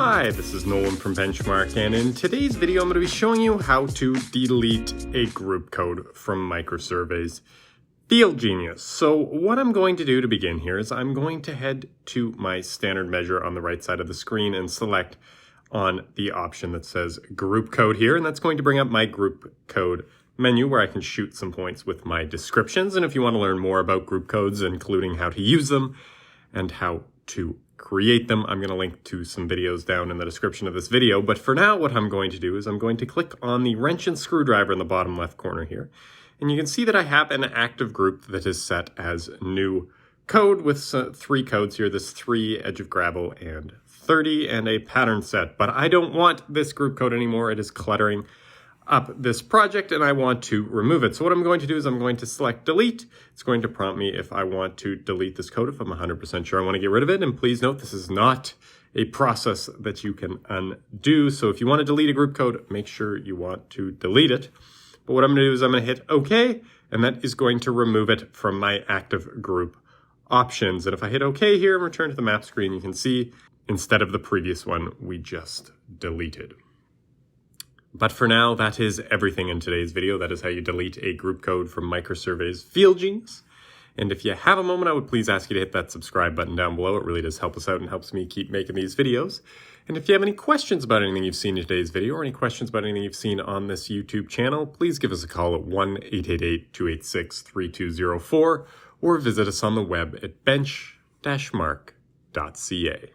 Hi, this is Nolan from Benchmark, and in today's video I'm going to be showing you how to delete a group code from MicroSurvey's FieldGenius. So what I'm going to do to begin here is I'm going to head to my standard measure on the right side of the screen and select on the option that says group code here, and that's going to bring up my group code menu where I can shoot some points with my descriptions. And if you want to learn more about group codes, including how to use them and how to create them, I'm going to link to some videos down in the description of this video. But for now, what I'm going to do is I'm going to click on the wrench and screwdriver in the bottom left corner here. And you can see that I have an active group that is set as new code with three codes here, this 3, edge of gravel, and 30, and a pattern set. But I don't want this group code anymore. It is cluttering up this project and I want to remove it. So what I'm going to do is I'm going to select delete. It's going to prompt me if I want to delete this code, if I'm 100% sure I want to get rid of it. And please note, this is not a process that you can undo. So if you want to delete a group code, make sure you want to delete it. But what I'm going to do is I'm going to hit OK, and that is going to remove it from my active group options. And if I hit OK here and return to the map screen, you can see instead of the previous one, we just deleted. But for now, that is everything in today's video. That is how you delete a group code from MicroSurvey's FieldGenius. And if you have a moment, I would please ask you to hit that subscribe button down below. It really does help us out and helps me keep making these videos. And if you have any questions about anything you've seen in today's video or any questions about anything you've seen on this YouTube channel, please give us a call at 1-888-286-3204 or visit us on the web at bench-mark.ca.